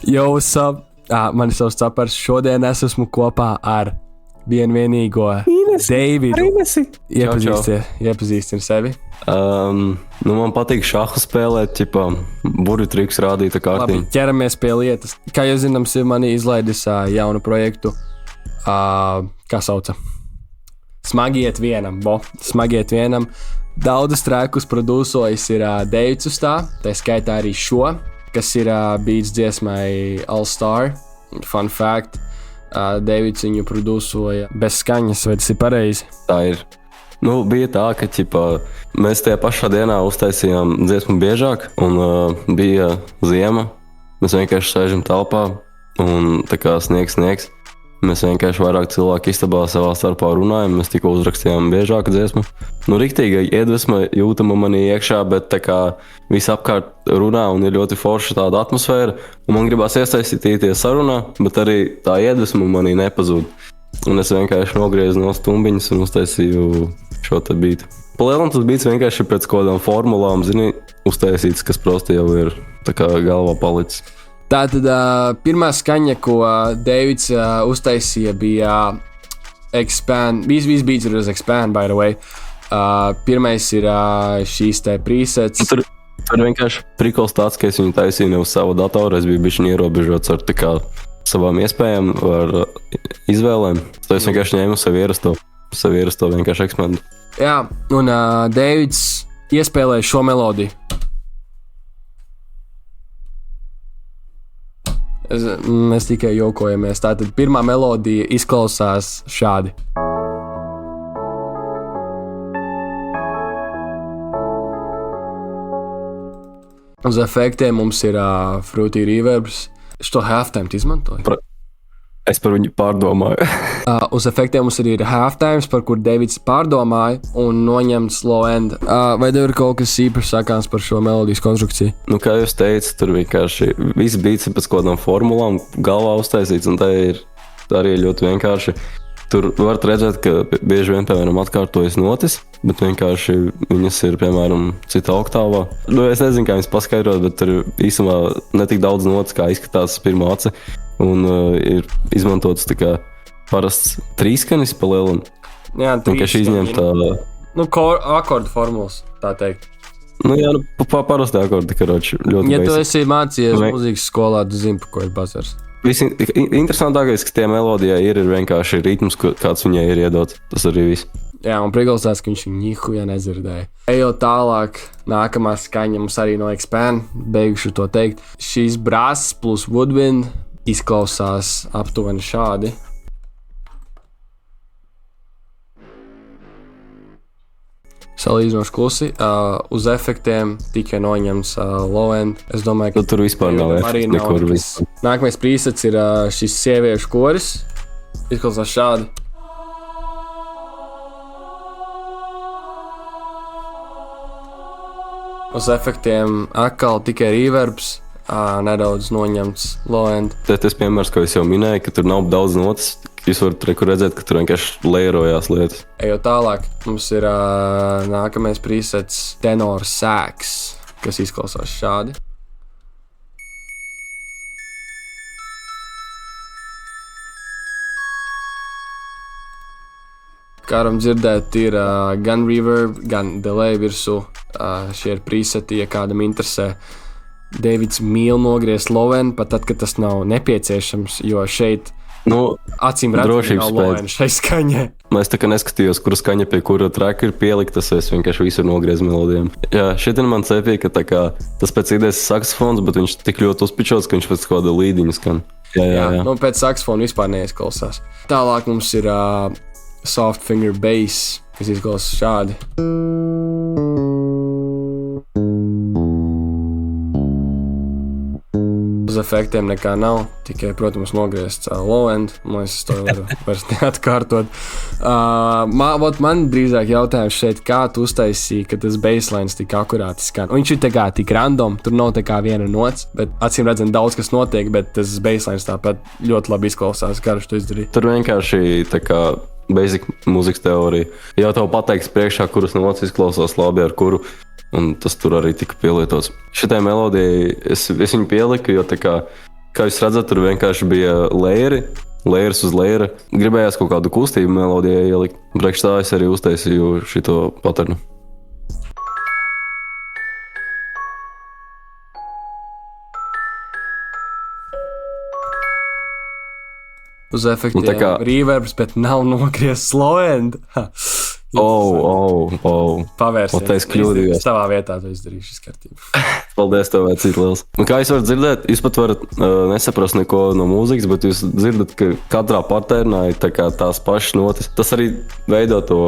Yo, what's up? Mani sauc Capars. Šodien es esmu kopā ar vienīgo Deividu. Iepazīstini sevi. Man patīk šahu spēlēt, burvju triks rādīt kārtīgi. Labi, ķeramies pie lietas. Kā jūs zinām, mani izlaidis jaunu projektu, kā sauca? Smagiet vienam. Smagiet vienam. Daudzus trēkus producojis ir Deivids uz tā skaitā arī šo, kas ir beats dziesmai All Star. Fun fact, Deivids viņu produsoja bez skaņas, vai tas ir pareizi? Tā ir. Bija tā, ka mēs tajā pašā dienā uztaisījām dziesmu biežāk, un bija ziema. Mēs vienkārši sēžam telpā, un tā kā sniegs. Mēs vienkārši vairāk cilvēku istabā savā starpā runājam, mēs tikko uzrakstījām biežāku dziesmu. Riktīgi iedvesma jūtama manī iekšā, bet tā kā viss apkārt runā un ir ļoti forša tāda atmosfēra, un man gribās iesaistīties sarunā, bet arī tā iedvesma manī nepazūd. Un es vienkārši nogriezu no stumbiņas un uztaisīju šo te beatu. Palielam tas beats vienkārši pēc kaut kādām formulām, uztaisīts, kas prosti jau ir tā kā galvā palicis. Tātad pirmā skaņa, ko Deivids uztaisīja, bija Expand. Viss beats ir uz Expand, by the way. Pirmais ir šīs te presets. Tur vienkārši prikols tāds, ka es viņu taisīju ne uz savu datoru, es biju bišķiņ ierobežots ar tā kā savām iespējām, ar izvēlēm. Tā es vienkārši ņēmu sev ierasto vienkārši ekspandu. Jā, un Deivids iespēlēja šo melodiju. Mēs tikai jokojamies. Tātad pirmā melodija izklausās šādi. Uz efektiem mums ir Fruity Reverbs. Šo halftime izmantoju? Es par viņu pārdomāju. Uz efektiem mums arī ir halftime, par kur Deivids pārdomāja un noņemts low end. Vai tev ir kaut kas īpašs sakāms par šo melodijas konstrukciju? Kā jūs teicat, tur vienkārši viss beats ir pēc kaut kādām formulām galvā uztaisīts, un tā ir arī ļoti vienkārši. Tur var redzēt, ka bieži vien, piemēram, atkārtojas notis, bet vienkārši viņas ir, piemēram, cita oktāvā. Es nezinu, kā viņas paskaidrot, bet tur īsumā netik daudz notis, kā izskatās pirmā ace. Un ir izmantots tā kā parasts trīskanis pa lielam. Jā, vienkārši izņemta... akordu formulas, tā teikt. Parasti akordi, karoči, ļoti Ja tu basic. esi mācījies mūzikas skolā, tu zini, par ko ir bazars. Interesantākais, ka tie melodijā ir vienkārši ritms, kāds viņai ir iedots. Tas arī viss. Jā, un priekšstāsts, ka viņš viņu nihuja nedzirdēja. Ejot tālāk, nākamā skaņa mums arī no Expand, beiguši to teikt. Šīs brass plus woodwind izklausās aptuveni šādi. Salīdzinoši klusi. Uz efektiem tikai noņemts low end. Es domāju, ka tur vispār nav efekts nekur. Nākamais presets ir šis sieviešu koris. Izklausās šādi. Uz efektiem atkal tikai reverbs. Nedaudz noņemts low end. Tas piemērs, ko es jau minēju, ka tur nav daudz notis. Jūs varat redzēt, ka tur vienkārši lērojās lietas. Ejot tālāk, mums ir nākamais presets tenor sax, kas izklausās šādi. Kā varam dzirdēt, ir gan reverb, gan delay virsū. Šie ir preseti, ja kādam interesē. Deivids mīl nogriezt low end, pat tad, kad tas nav nepieciešams, jo šeit acīm redzami nav low end šai skaņai. Es tā kā neskatījos, kura skaņa pie kura treka ir pieliktas, es vienkārši visur nogriezu melodijām. Jā, šeit man cepīja, ka tas pēc idejas saksofons, bet viņš tik ļoti uzpičots, ka viņš pēc kāda līdiņa skan. Jā. Pēc saksofona vispār neizklausās. Tālāk mums ir soft finger bass, kas izklausās šādi. Uz efektiem nekā nav, tikai, protams, nogriezts low end. Es to varu vairs neatkārtot. Man drīzāk jautājums šeit, kā tu uztaisīji, ka tas baselines tik akurāti skan. Un viņš ir tik random, tur nav viena nots, bet acīm redzam daudz, kas notiek, bet tas baselines tāpat ļoti labi izklausās. Kā tu izdarīji? Tur vienkārši tā kā basic mūzikas teorija. Jau tev pateiks priekšā, kuras nots izklausās labi, ar kuru un tas tur arī tika pielietots. Šitai melodijai es viņu pieliku, jo tā kā jūs redzat, tur vienkārši bija layers uz layera. Gribējās kaut kādu kustību melodijai ielikt. Priekš tā es arī uztaisīju šito paternu. Uz efektiem reverbs, bet nav nogriezts slow end. Pavērsies. Tā es kļūdījos. Savā vietā tu izdarīši šis kārtību. Paldies tev, vecīt liels. Un kā jūs varat dzirdēt, jūs pat varat nesaprast neko no mūzikas, bet jūs dzirdat, ka katrā patērnā ir tās pašas notis. Tas arī veido to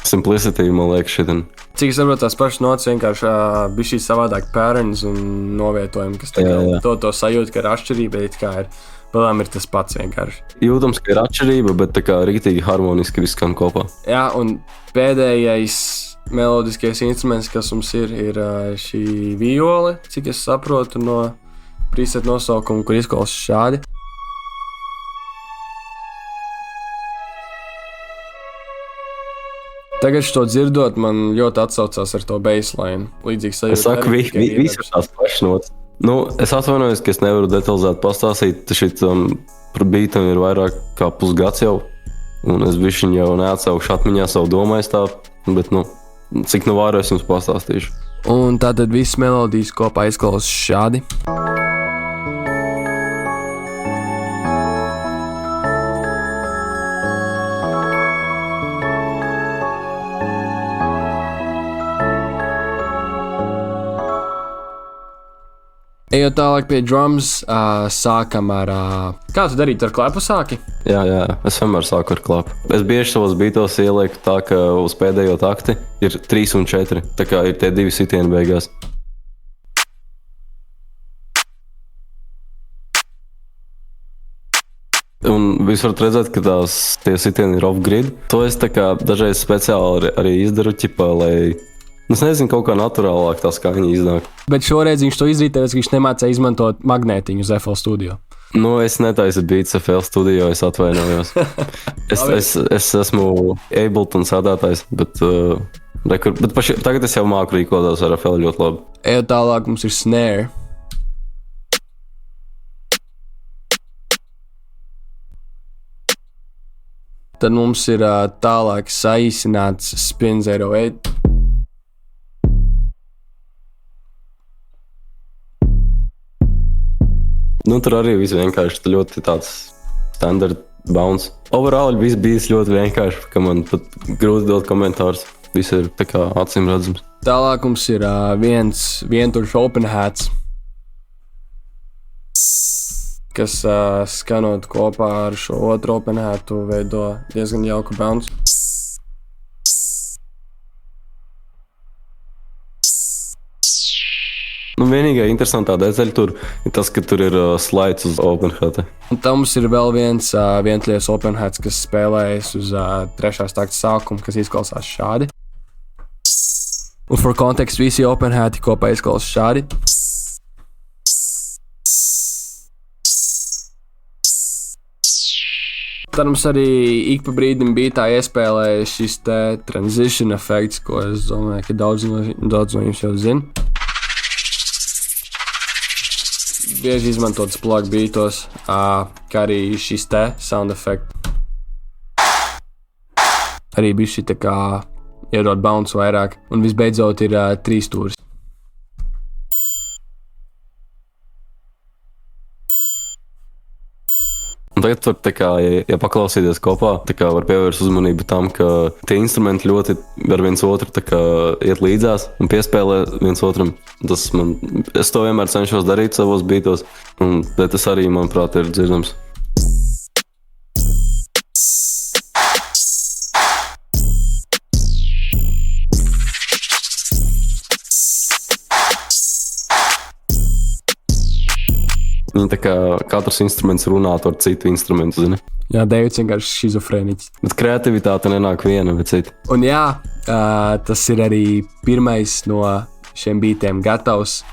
simplicity, man liekas, šitin. Cik es saprotu, tās pašas notis vienkārši bija šīs savādāk patterns un novietojumi, kas to sajūta, ka ir atšķirība, bet kā ir. Pēdām ir tas pats vienkārši. Jūtams, ka ir atšķirība, bet tā kā rīktīgi harmoniski viss skan kopā. Jā, un pēdējais melodiskais instruments, kas mums ir šī viole, cik es saprotu no preset nosaukuma, kur izklausās šādi. Tagad šo dzirdot, man ļoti atsaucās ar to bassline. Līdzīgi sajūta. Es saku, visi ir tās pašas notis. Es atvainojos, ka es nevaru detalizēti pastāstīt. Šitam beatam ir vairāk kā pusgads jau, un es bišķiņ jau neatsaukšu atmiņā savu domāju stāv, bet, cik varu es jums pastāstīšu. Un tātad visas melodijas kopā izklausās šādi. Ejot tālāk pie drums, sākam ar... Kā tu darītu ar klepu sāki? Jā, es vienmēr sāku ar klepu. Es bieži savos beatos ielieku tā, ka uz pēdējo takti ir 3 un 4. Tā kā ir tie 2 sitieni beigās. Un jūs varat redzēt, ka tie sitieni ir off-grid. To es dažreiz speciāli arī izdaru, lai... Es nezinu, kaut kā naturālāk tā skaņa iznāk. Bet šoreiz viņš to izdarīja, tāpēc, ka viņš nemācēja izmantot magnētiņu uz FL Studio. Es netaisu beats FL Studio, es atvainojos. es esmu Ableton sādātājs, bet tagad es jau māku rīkotos ar FL ļoti labi. Ejot tālāk, mums ir snare. Tad mums ir tālāk saīsināts Spin 08. Tur arī viss vienkārši ļoti tāds standard bounce. Overall viss bijis ļoti vienkārši, ka man pat grūti dot komentārus. Viss ir tā kā acīm redzams. Tālāk mums ir vientuļš open hats, kas skanot kopā ar šo otru open hatu veido diezgan jauku bounce. Vienīgā interesantā detaļa tur ir tas, ka tur ir slides uz open hata. Un tam mums ir vēl viens vientuļies open hats, kas spēlējas uz 3. takta sākumu, kas izklausās šādi. Un for context visi open hati kopā izklausās šādi. Tad mums arī ik pa brīdim beatā iespēlēja šis te transition efekts, ko es domāju, ka daudz no jums jau zina. Bieži izmantotas plug beatos, kā arī šis te sound effect. Arī bišķi tā kā iedod bounce vairāk. Un visbeidzot ir 3 stūris. Un tagad var, ja paklausīties kopā, var pievērst uzmanību tam, ka tie instrumenti ļoti ar viens otru iet līdzās un piespēlē viens otram. Es to vienmēr cenšos darīt savos beatos, un tas arī, manuprāt, ir dzirdams. Katrs instruments runā ar citu instrumentu, zini? Jā, Deivids vienkārši šizofrēniķis. Bet kreativitāte nenāk viena, bet cita. Un jā, tas ir arī pirmais no šiem beatiem gatavs.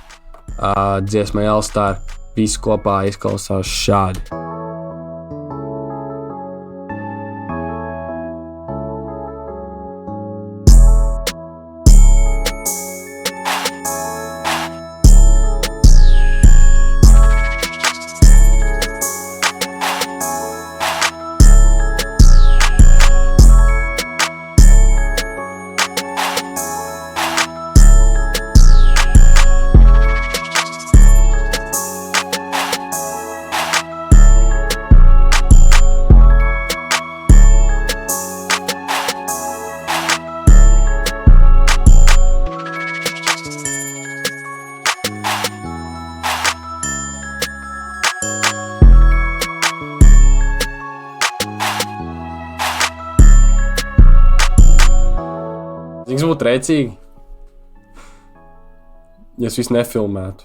Dziesmai All Star visu kopā izklausās šādi. Cik būtu rēcīgi, ja es visu nefilmētu?